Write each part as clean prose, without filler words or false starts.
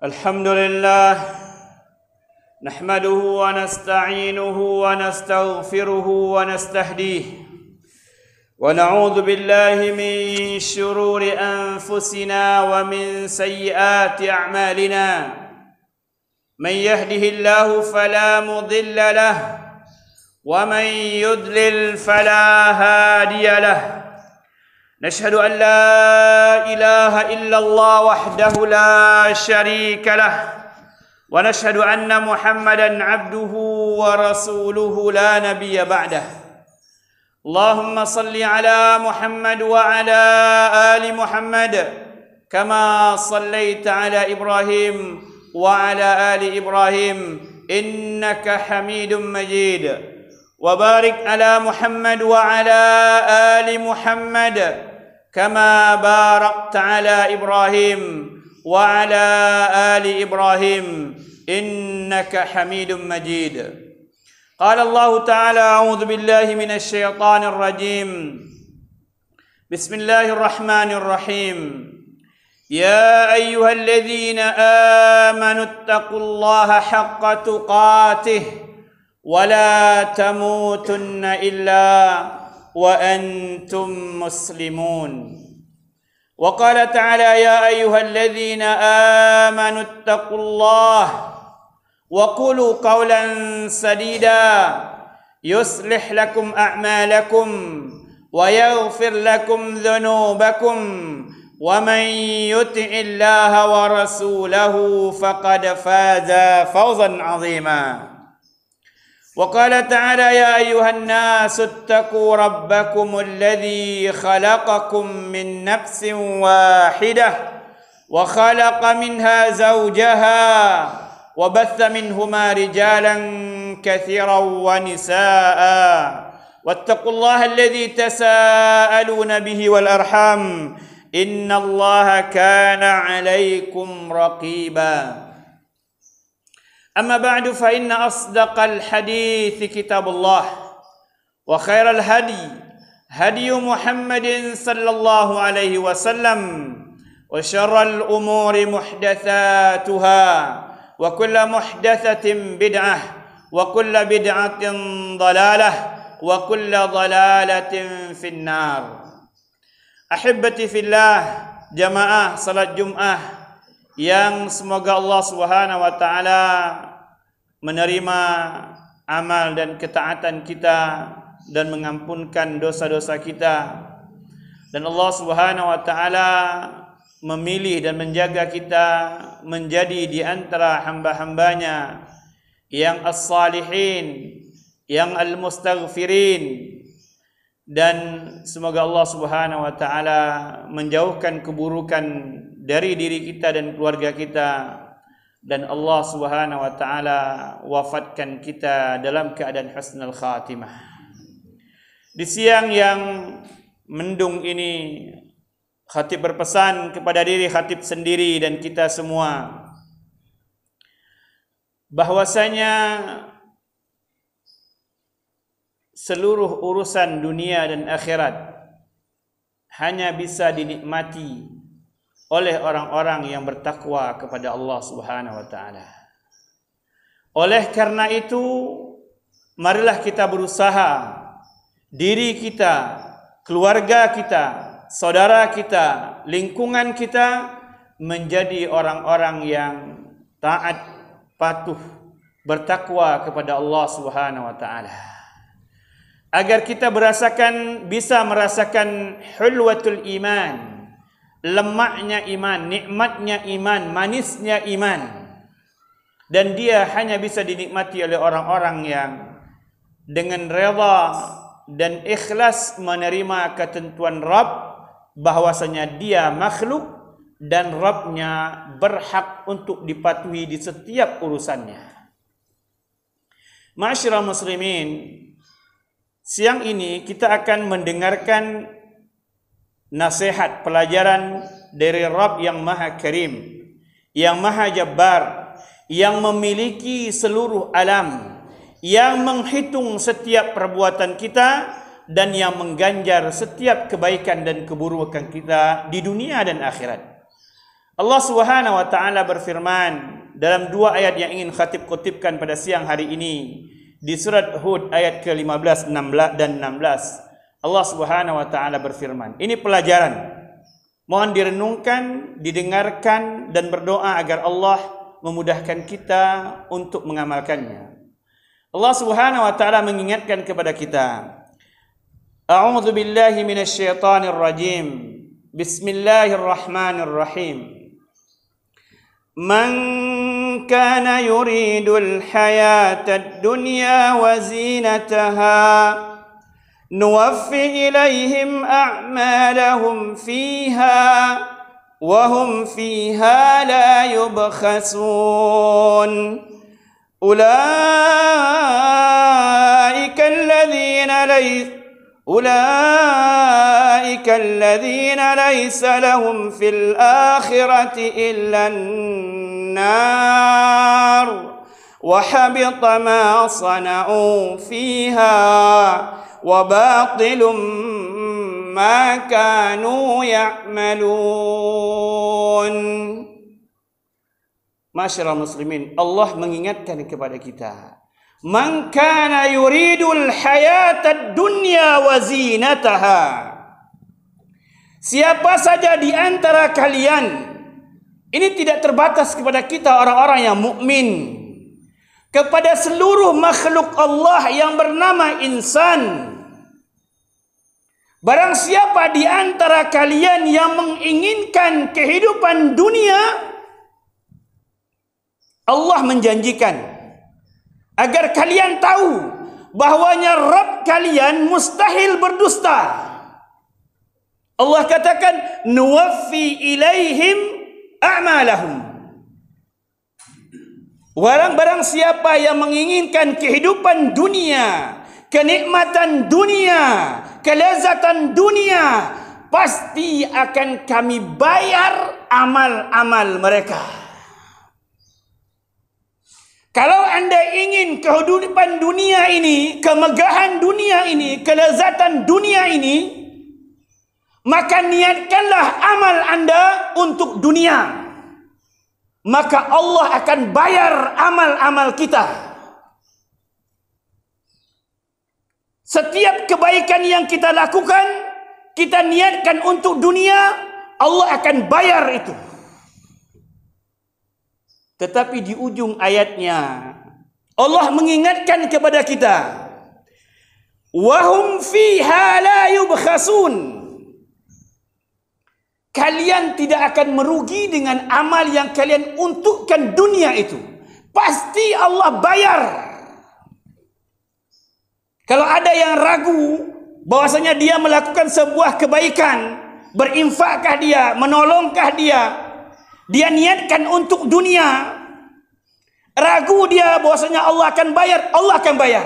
الحمد لله نحمده ونستعينه ونستغفره ونستهديه ونعوذ بالله من شرور أنفسنا ومن سيئات أعمالنا من يهده الله فلا مضل له ومن يضلل فلا هادي له نشهد أن لا إله إلا الله وحده لا شريك له ونشهد أن محمدا عبده ورسوله لا نبي بعده اللهم صل على محمد وعلى آل محمد كما صليت على إبراهيم وعلى آل إبراهيم إنك حميد مجيد وبارك على محمد وعلى آل محمد كما باركت على إبراهيم وعلى آل إبراهيم إنك حميد مجيد قال الله تعالى أعوذ بالله من الشيطان الرجيم بسم الله الرحمن الرحيم يا أيها الذين آمنوا اتقوا الله حق تقاته ولا تموتن إلا وأنتم مسلمون وقال تعالى يا أيها الذين آمنوا اتقوا الله وقولوا قولا سديدا يصلح لكم أعمالكم ويغفر لكم ذنوبكم ومن يطع الله ورسوله فقد فاز فوزا عظيما وقال تعالى يا أيها الناس اتقوا ربكم الذي خلقكم من نفس واحدة وخلق منها زوجها وبث منهما رجالا كثيرا ونساء واتقوا الله الذي تساءلون به والأرحام إن الله كان عليكم رقيبا أما بعد فإن أصدق الحديث كتاب الله وخير الهدي هدي محمد صلى الله عليه وسلم وشر الأمور محدثاتها وكل محدثة بدعة وكل بدعة ضلالة وكل ضلالة في النار أحبتي في الله جماعة صلاة جمعة yang semoga Allah Subhanahu wa taala menerima amal dan ketaatan kita dan mengampunkan dosa-dosa kita, dan Allah Subhanahu wa taala memilih dan menjaga kita menjadi di antara hamba-hambanya yang as-salihin, yang al-mustaghfirin, dan semoga Allah Subhanahu wa taala menjauhkan keburukan dari diri kita dan keluarga kita, dan Allah Subhanahu wa taala wafatkan kita dalam keadaan husnul khatimah. Di siang yang mendung ini, khatib berpesan kepada diri khatib sendiri dan kita semua bahwasanya seluruh urusan dunia dan akhirat hanya bisa dinikmati oleh orang-orang yang bertakwa kepada Allah Subhanahu wa taala. Oleh karena itu, marilah kita berusaha diri kita, keluarga kita, saudara kita, lingkungan kita menjadi orang-orang yang taat, patuh, bertakwa kepada Allah Subhanahu wa taala. Agar kita bisa merasakan hulwatul iman, lemaknya iman, nikmatnya iman, manisnya iman, dan dia hanya bisa dinikmati oleh orang-orang yang dengan rela dan ikhlas menerima ketentuan Rabb bahwasanya dia makhluk dan Rabbnya berhak untuk dipatuhi di setiap urusannya. Ma'asyiral muslimin, siang ini kita akan mendengarkan nasihat pelajaran dari Rabb yang Maha Karim, yang Maha Jabbar, yang memiliki seluruh alam, yang menghitung setiap perbuatan kita dan yang mengganjar setiap kebaikan dan keburukan kita di dunia dan akhirat. Allah Subhanahu wa taala berfirman dalam dua ayat yang ingin khatib kutipkan pada siang hari ini di surat Hud ayat ke-15 dan 16. Allah Subhanahu wa taala berfirman. Ini pelajaran. Mohon direnungkan, didengarkan dan berdoa agar Allah memudahkan kita untuk mengamalkannya. Allah Subhanahu wa taala mengingatkan kepada kita. A'udzu billahi minasyaitonir rajim. Bismillahirrahmanirrahim. Man kana yuridul hayatad dunya wa zinataha nuwaffi ilaihim a'malahum fiha wa hum fiha la yubkhasun. أولئك الذين ليس لهم في الآخرة إلا النار وحبط ما صنعوا فيها وباطل ما كانوا يعملون. Masyarakat muslimin, Allah mengingatkan kepada kita. Man kana yuridul hayatad dunya wa zinataha. Siapa saja di antara kalian, ini tidak terbatas kepada kita orang-orang yang mukmin, kepada seluruh makhluk Allah yang bernama insan. Barang siapa di antara kalian yang menginginkan kehidupan dunia, Allah menjanjikan agar kalian tahu bahwanya Rabb kalian mustahil berdusta. Allah katakan nuwaffi ilaihim a'malahum. Barang siapa yang menginginkan kehidupan dunia, kenikmatan dunia, kelezatan dunia, pasti akan kami bayar amal-amal mereka. Kalau anda ingin kehidupan dunia ini, kemegahan dunia ini, kelezatan dunia ini, maka niatkanlah amal anda untuk dunia. Maka Allah akan bayar amal-amal kita. Setiap kebaikan yang kita lakukan, kita niatkan untuk dunia, Allah akan bayar itu. Tetapi di ujung ayatnya Allah mengingatkan kepada kita, wahum fiha la yubkhasun. Kalian tidak akan merugi dengan amal yang kalian untukkan dunia itu. Pasti Allah bayar. Kalau ada yang ragu bahwasanya dia melakukan sebuah kebaikan, berinfakkah dia, menolongkah dia niatkan untuk dunia, ragu dia bahwasanya Allah akan bayar, Allah akan bayar.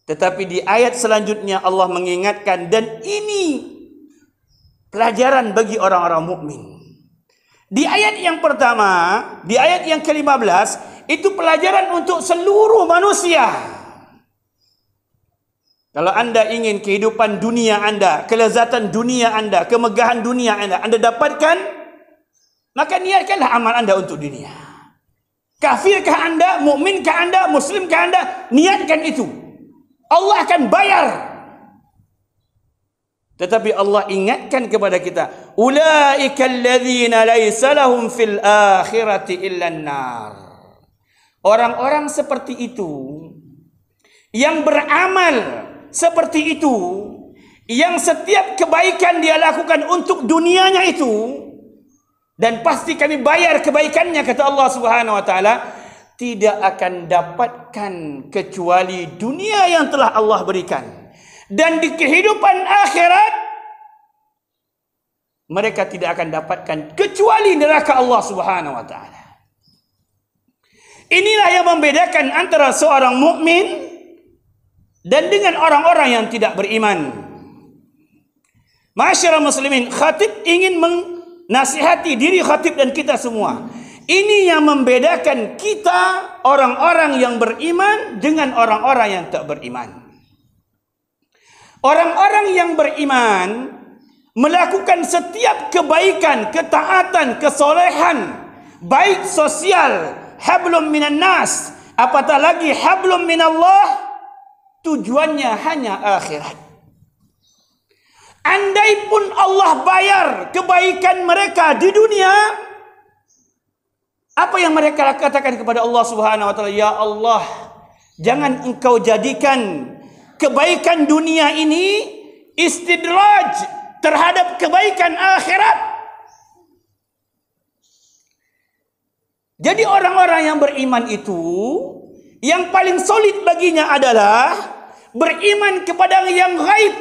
Tetapi di ayat selanjutnya Allah mengingatkan, dan ini pelajaran bagi orang-orang mukmin. Di ayat yang pertama, di ayat yang ke-15, itu pelajaran untuk seluruh manusia. Kalau anda ingin kehidupan dunia anda, kelezatan dunia anda, kemegahan dunia anda dapatkan, maka niatkanlah amal anda untuk dunia. Kafirkah anda, mukminkah anda, muslimkah anda, niatkan itu. Allah akan bayar. Tetapi Allah ingatkan kepada kita, ulaikal ladzina laisa lahum fil akhirati illan nar. Orang-orang seperti itu yang beramal seperti itu, yang setiap kebaikan dia lakukan untuk dunianya itu, dan pasti kami bayar kebaikannya, kata Allah Subhanahu wa taala, tidak akan dapatkan kecuali dunia yang telah Allah berikan. Dan di kehidupan akhirat mereka tidak akan dapatkan kecuali neraka Allah Subhanahu wa taala. Inilah yang membedakan antara seorang mukmin dan dengan orang-orang yang tidak beriman. Masyarakat muslimin, khatib ingin menasihati diri khatib dan kita semua. Ini yang membedakan kita, orang-orang yang beriman, dengan orang-orang yang tak beriman. Orang-orang yang beriman, melakukan setiap kebaikan, ketaatan, kesolehan, baik sosial, hablum minan nas, apatah lagi hablum minallah, tujuannya hanya akhirat. Andai pun Allah bayar kebaikan mereka di dunia, apa yang mereka katakan kepada Allah Subhanahu wa taala? Ya Allah, jangan engkau jadikan kebaikan dunia ini istidraj terhadap kebaikan akhirat. Jadi orang-orang yang beriman itu, yang paling solid baginya adalah beriman kepada yang gaib,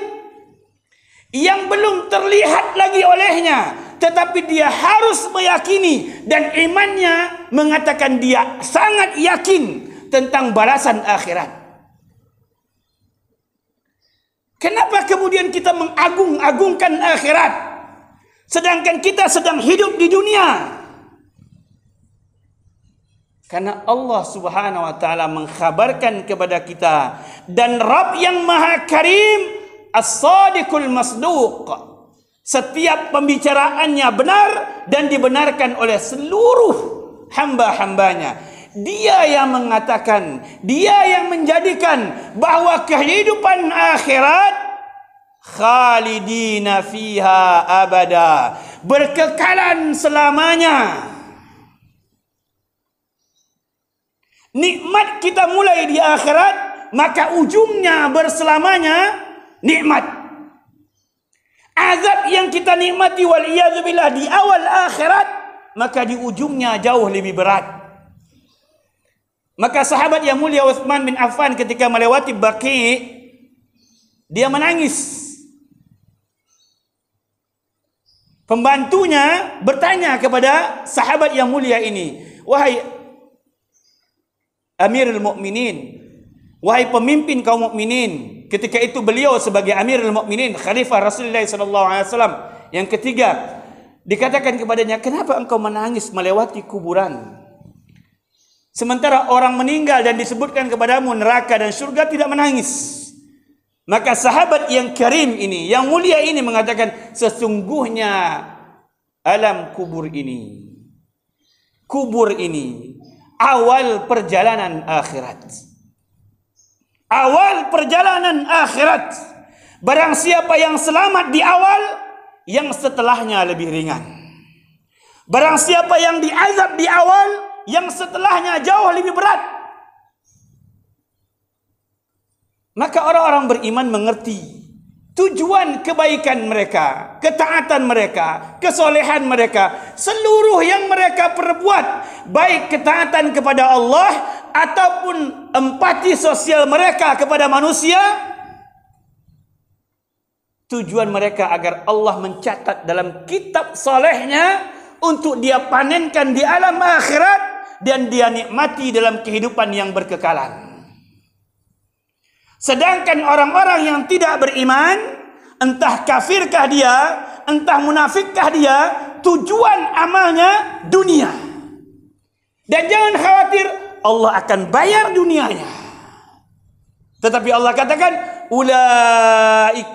yang belum terlihat lagi olehnya, tetapi dia harus meyakini, dan imannya mengatakan dia sangat yakin tentang balasan akhirat. Kenapa kemudian kita mengagung-agungkan akhirat, sedangkan kita sedang hidup di dunia? Karena Allah Subhanahu wa taala mengkhabarkan kepada kita, dan Rabb yang Maha Karim, As-Sadiqul Masduq, setiap pembicaraannya benar dan dibenarkan oleh seluruh hamba-hambanya. Dia yang mengatakan, dia yang menjadikan bahwa kehidupan akhirat khalidina fiha abada, berkekalan selamanya. Nikmat kita mulai di akhirat, maka ujungnya berselamanya nikmat. Azab yang kita nikmati waliyadzubillah di awal akhirat, maka di ujungnya jauh lebih berat. Maka sahabat yang mulia Utsman bin Affan ketika melewati Baqi, dia menangis. Pembantunya bertanya kepada sahabat yang mulia ini, "Wahai Amirul Mukminin, wahai pemimpin kaum mukminin." Ketika itu beliau sebagai Amirul Mukminin, Khalifah Rasulullah SAW yang ketiga, dikatakan kepadanya, "Kenapa engkau menangis melewati kuburan? Sementara orang meninggal dan disebutkan kepadamu neraka dan surga tidak menangis." Maka sahabat yang karim ini, yang mulia ini mengatakan, sesungguhnya alam kubur ini, awal perjalanan akhirat. Awal perjalanan akhirat. Barang siapa yang selamat di awal, yang setelahnya lebih ringan. Barang siapa yang diazab di awal, yang setelahnya jauh lebih berat. Maka orang-orang beriman mengerti tujuan kebaikan mereka, ketaatan mereka, kesolehan mereka, seluruh yang mereka perbuat, baik ketaatan kepada Allah ataupun empati sosial mereka kepada manusia, tujuan mereka agar Allah mencatat dalam kitab solehnya untuk dia panenkan di alam akhirat dan dia nikmati dalam kehidupan yang berkekalan. Sedangkan orang-orang yang tidak beriman, entah kafirkah dia, entah munafikkah dia, tujuan amalnya dunia. Dan jangan khawatir, Allah akan bayar dunianya. Tetapi Allah katakan, ulaik,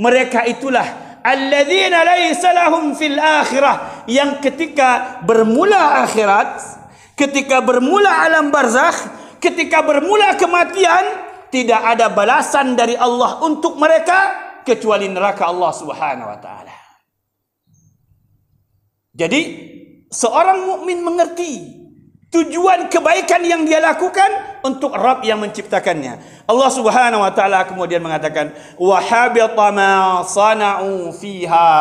mereka itulah alladzina laisa lahum fil akhirah, yang ketika bermula akhirat, ketika bermula alam barzakh, ketika bermula kematian, tidak ada balasan dari Allah untuk mereka kecuali neraka Allah Subhanahu wa taala. Jadi seorang mukmin mengerti tujuan kebaikan yang dia lakukan untuk Rabb yang menciptakannya. Allah Subhanahu wa taala kemudian mengatakan, wa habita ma sana'u fiha.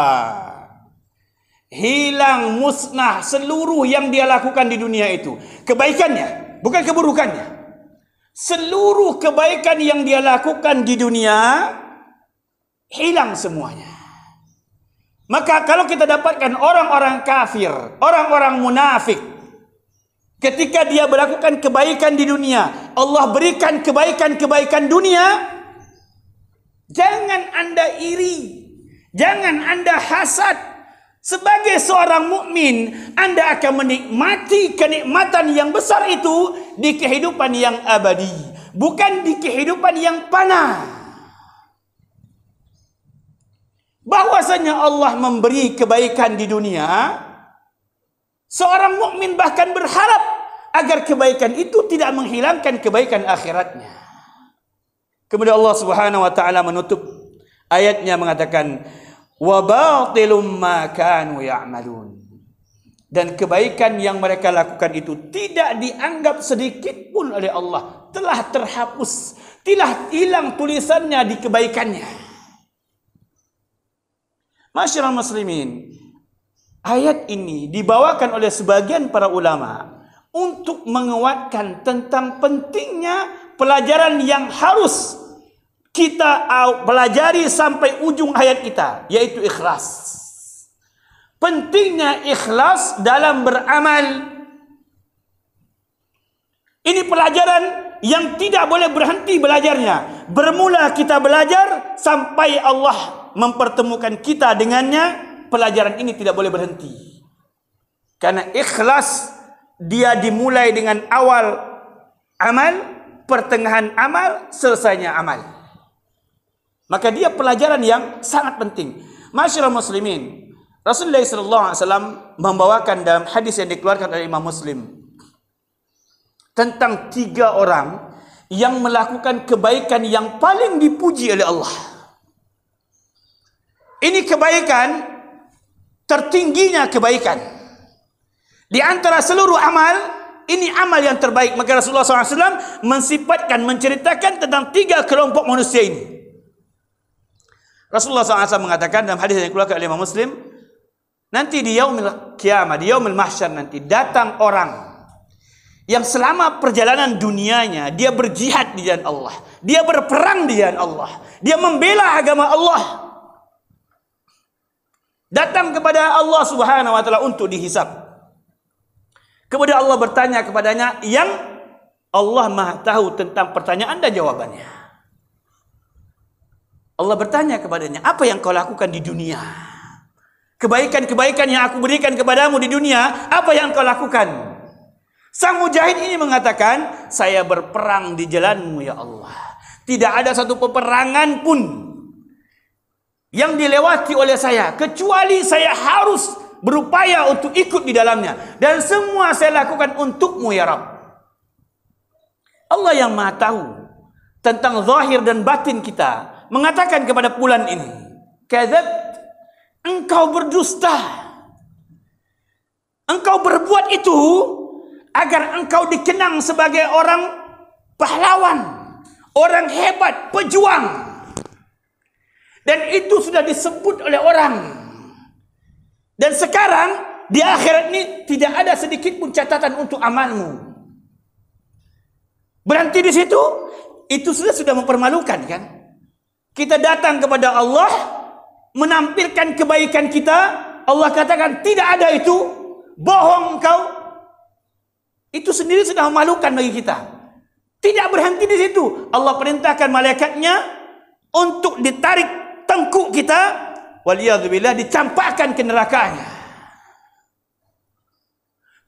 Hilang, musnah seluruh yang dia lakukan di dunia itu. Kebaikannya, bukan keburukannya. Seluruh kebaikan yang dia lakukan di dunia hilang semuanya. Maka kalau kita dapatkan orang-orang kafir, orang-orang munafik, ketika dia melakukan kebaikan di dunia, Allah berikan kebaikan-kebaikan dunia, jangan Anda iri, jangan Anda hasad. Sebagai seorang mukmin, Anda akan menikmati kenikmatan yang besar itu di kehidupan yang abadi, bukan di kehidupan yang fana. bahwasanya Allah memberi kebaikan di dunia, seorang mukmin bahkan berharap agar kebaikan itu tidak menghilangkan kebaikan akhiratnya. Kemudian Allah Subhanahu wa taala menutup ayatnya mengatakan, wa batilum ma kanu ya'malun. Dan kebaikan yang mereka lakukan itu tidak dianggap sedikit pun oleh Allah, telah terhapus, telah hilang tulisannya di kebaikannya. Masyarakat muslimin, ayat ini dibawakan oleh sebagian para ulama untuk menguatkan tentang pentingnya pelajaran yang harus kita pelajari sampai ujung ayat kita, yaitu ikhlas. Pentingnya ikhlas dalam beramal. Ini pelajaran yang tidak boleh berhenti belajarnya. Bermula kita belajar sampai Allah mempertemukan kita dengannya, pelajaran ini tidak boleh berhenti. Karena ikhlas dia dimulai dengan awal amal, pertengahan amal, selesainya amal. Maka dia pelajaran yang sangat penting. Masyarakat muslimin, Rasulullah SAW membawakan dalam hadis yang dikeluarkan oleh Imam Muslim tentang 3 orang yang melakukan kebaikan yang paling dipuji oleh Allah. Ini kebaikan tertingginya kebaikan. Di antara seluruh amal, ini amal yang terbaik. Maka Rasulullah SAW menceritakan tentang 3 kelompok manusia ini. Rasulullah SAW mengatakan dalam hadis yang dikeluarkan oleh Imam Muslim, nanti di yaumil qiyamah, di yaumil mahsyar nanti datang orang yang selama perjalanan dunianya dia berjihad di jalan Allah, dia berperang di jalan Allah, dia membela agama Allah, datang kepada Allah Subhanahu wa taala untuk dihisab. Kemudian Allah bertanya kepadanya yang Allah Maha tahu tentang pertanyaan dan jawabannya. Allah bertanya kepadanya, apa yang kau lakukan di dunia? Kebaikan-kebaikan yang aku berikan kepadamu di dunia, apa yang kau lakukan? Sang mujahid ini mengatakan, saya berperang di jalanmu ya Allah. Tidak ada satu peperangan pun yang dilewati oleh saya, kecuali saya harus berupaya untuk ikut di dalamnya. Dan semua saya lakukan untukmu ya Rabb. Allah yang Maha tahu tentang zahir dan batin kita mengatakan kepada bulan ini, kadzab, engkau berdusta. Engkau berbuat itu agar engkau dikenang sebagai orang pahlawan, orang hebat, pejuang. Dan itu sudah disebut oleh orang. Dan sekarang di akhirat ini tidak ada sedikit pun catatan untuk amalmu. Berhenti di situ, itu sudah mempermalukan kan? Kita datang kepada Allah menampilkan kebaikan kita, Allah katakan tidak ada itu, bohong engkau. Itu sendiri sudah memalukan bagi kita. Tidak berhenti di situ, Allah perintahkan malaikatnya untuk ditarik tengkuk kita, waliyadzubillah, dicampakkan ke nerakanya.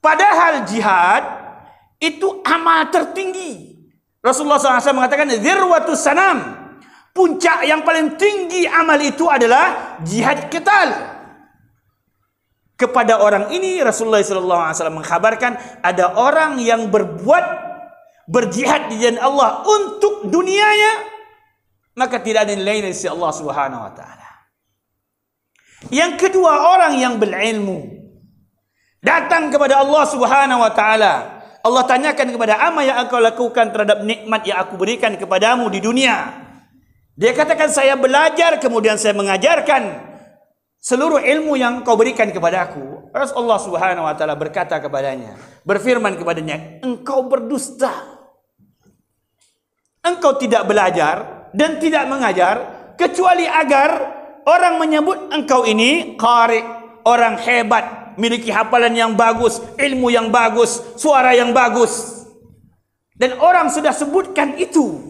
Padahal jihad itu amal tertinggi. Rasulullah SAW mengatakan zirwatus sanam, puncak yang paling tinggi amal itu adalah jihad qital. Kepada orang ini Rasulullah SAW mengkhabarkan ada orang yang berjihad di jalan Allah untuk dunianya, maka tidak ada nilai dari sisi Allah Subhanahu wa taala. Yang kedua, orang yang berilmu datang kepada Allah Subhanahu wa taala. Allah tanyakan kepada, apa yang engkau lakukan terhadap nikmat yang aku berikan kepadamu di dunia? Dia katakan, saya belajar, kemudian saya mengajarkan seluruh ilmu yang kau berikan kepadaku. Rasulullah Subhanahu wa taala berkata kepadanya, berfirman kepadanya, engkau berdusta. Engkau tidak belajar dan tidak mengajar kecuali agar orang menyebut engkau ini qari, orang hebat, miliki hafalan yang bagus, ilmu yang bagus, suara yang bagus. Dan orang sudah sebutkan itu.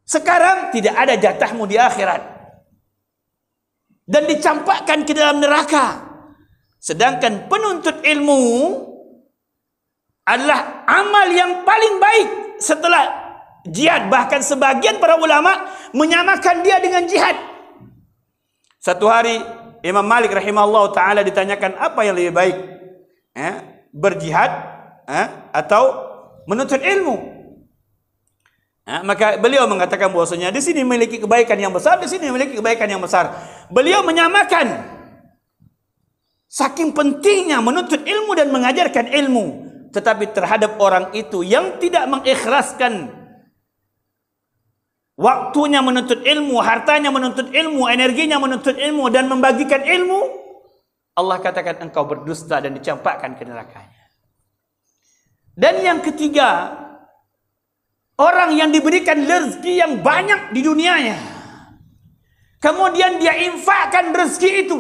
Sekarang tidak ada jatahmu di akhirat dan dicampakkan ke dalam neraka. Sedangkan penuntut ilmu adalah amal yang paling baik setelah jihad. Bahkan sebagian para ulama menyamakan dia dengan jihad. Satu hari Imam Malik rahimahullah ta'ala ditanyakan apa yang lebih baik, berjihad atau menuntut ilmu. Maka beliau mengatakan bahwasanya di sini memiliki kebaikan yang besar, di sini memiliki kebaikan yang besar. Beliau menyamakan saking pentingnya menuntut ilmu dan mengajarkan ilmu, tetapi terhadap orang itu yang tidak mengikhlaskan waktunya menuntut ilmu, hartanya menuntut ilmu, energinya menuntut ilmu dan membagikan ilmu, Allah katakan engkau berdusta dan dicampakkan ke nerakanya. Dan yang ketiga, orang yang diberikan rezeki yang banyak di dunianya, kemudian dia infakkan rezeki itu.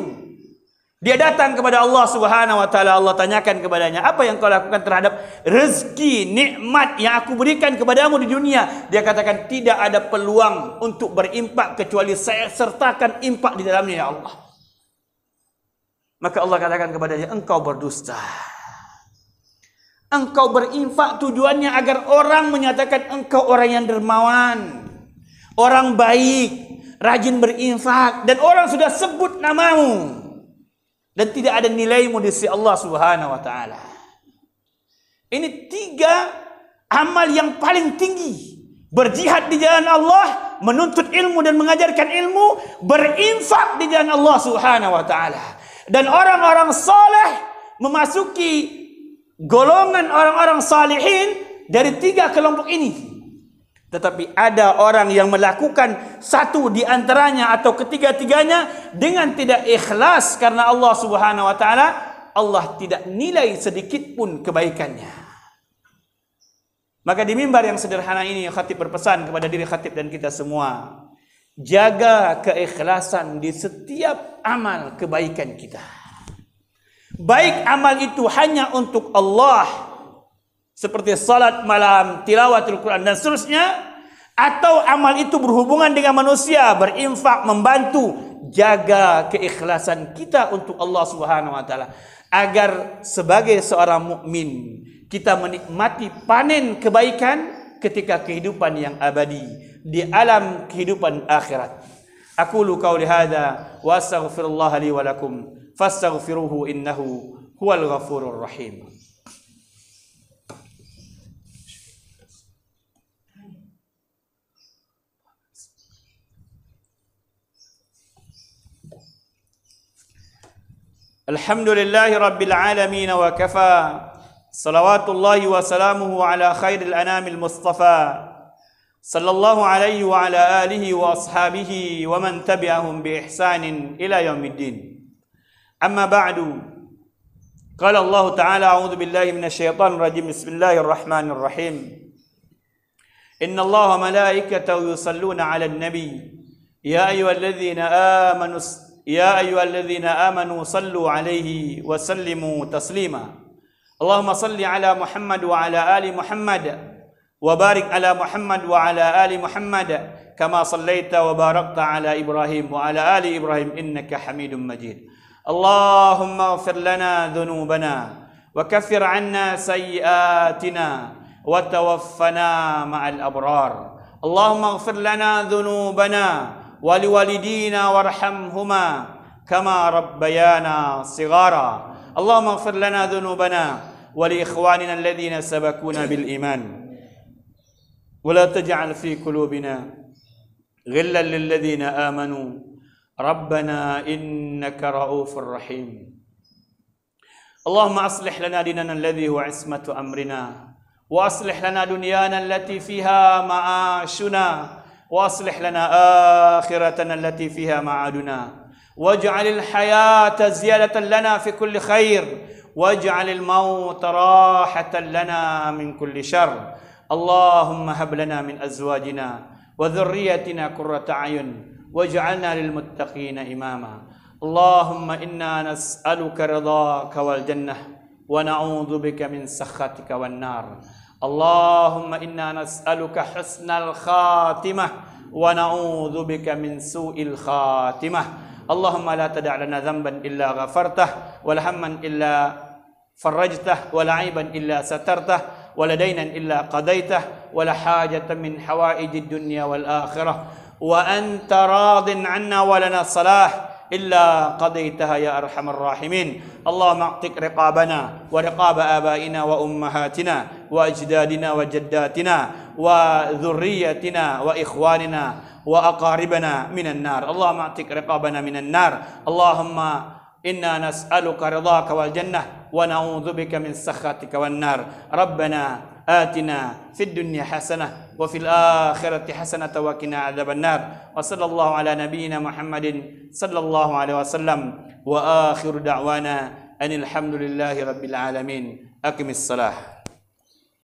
Dia datang kepada Allah Subhanahu wa taala, Allah tanyakan kepadanya, apa yang kau lakukan terhadap rezeki, nikmat yang aku berikan kepadamu di dunia? Dia katakan, tidak ada peluang untuk berimpak kecuali saya sertakan impak di dalamnya, ya Allah. Maka Allah katakan kepadanya, engkau berdusta. Engkau berinfak tujuannya agar orang menyatakan engkau orang yang dermawan, orang baik, rajin berinfak, dan orang sudah sebut namamu. Dan tidak ada nilaimu di sisi Allah Subhanahu wa taala. Ini 3 amal yang paling tinggi. Berjihad di jalan Allah, menuntut ilmu dan mengajarkan ilmu, berinfak di jalan Allah Subhanahu wa taala. Dan orang-orang saleh memasuki golongan orang-orang salihin dari 3 kelompok ini. Tetapi ada orang yang melakukan satu di antaranya atau ketiga-tiganya dengan tidak ikhlas karena Allah Subhanahu wa taala, Allah tidak nilai sedikit pun kebaikannya. Maka di mimbar yang sederhana ini khatib berpesan kepada diri khatib dan kita semua, jaga keikhlasan di setiap amal kebaikan kita. Baik amal itu hanya untuk Allah, seperti salat malam, tilawatul Quran dan seterusnya, atau amal itu berhubungan dengan manusia, berinfak, membantu, jaga keikhlasan kita untuk Allah Subhanahu wa taala agar sebagai seorang mukmin kita menikmati panen kebaikan ketika kehidupan yang abadi di alam kehidupan akhirat. Aqulu qauli hadza wa astaghfirullah li wa lakum fastaghfiruhu innahu huwal ghafurur rahim. Alhamdulillahi Rabbil Alamin wa kafa. Salawatullahi wa salamuhu ala khairil anamil mustafa. Sallallahu alaihi wa ala alihi wa ashabihi wa man tabi'ahum bi ihsanin ila yaumiddin. Amma ba'du. Qala Allah Ta'ala, a'udzu billahi minasy syaithanir rajim. Bismillahirrahmanirrahim. Inna Allaha wa malaikatahu yusalluna 'alan nabi. Ya ayyuhalladzina amanu يا أيها الذين آمنوا صلوا عليه وسلموا تسليما اللهم صل على محمد وعلى آل محمد وبارك على محمد وعلى آل محمد كما صليت وباركت على إبراهيم وعلى آل إبراهيم إنك حميد مجيد اللهم اغفر لنا ذنوبنا وكفر عنا سيئاتنا وتوفنا مع الأبرار اللهم اغفر لنا ذنوبنا ولوالدينا وارحمهما كما ربيانا صغارا اللهم اغفر لنا ذنوبنا ولإخواننا الذين سبقونا بالإيمان ولا تجعل في قلوبنا غلا للذين آمنوا ربنا إنك رؤوف رحيم اللهم أصلح لنا ديننا الذي هو عصمة أمرنا وأصلح لنا دنيانا التي فيها معاشنا وأصلح لنا آخرتنا التي فيها معادنا واجعل الحياة زيادة لنا في كل خير واجعل الموت راحة لنا من كل شر اللهم هب لنا من أزواجنا وذريتنا قرة أعين واجعلنا للمتقين إماما اللهم إنا نسألك رضاك والجنة ونعوذ بك من سخطك والنار اللهم إنا نسألك حسن الخاتمة ونعوذ بك من سوء الخاتمة اللهم لا تدع لنا ذنبا إلا غفرته ولا هما إلا فرجته ولا عيبا إلا سترته ولا دينا إلا قضيته ولا حاجة من حوائج الدنيا والآخرة وأنت راض عنا ولنا صلاح إلا قضيتها يا أرحم الراحمين. اللهم اعتق رقابنا ورقاب آبائنا وأمهاتنا وأجدادنا وجداتنا وذريتنا وإخواننا وأقاربنا من النار. اللهم اعتق رقابنا من النار. اللهم إنا نسألك رضاك والجنة ونعوذ بك من سخطك والنار. ربنا آتنا في الدنيا حسنة وفي الآخرة حسنة وقنا عذاب النار. وصلى الله على نبينا محمد صلى الله عليه وسلم وآخر دعوانا أن الحمد لله رب العالمين. أقم الصلاة.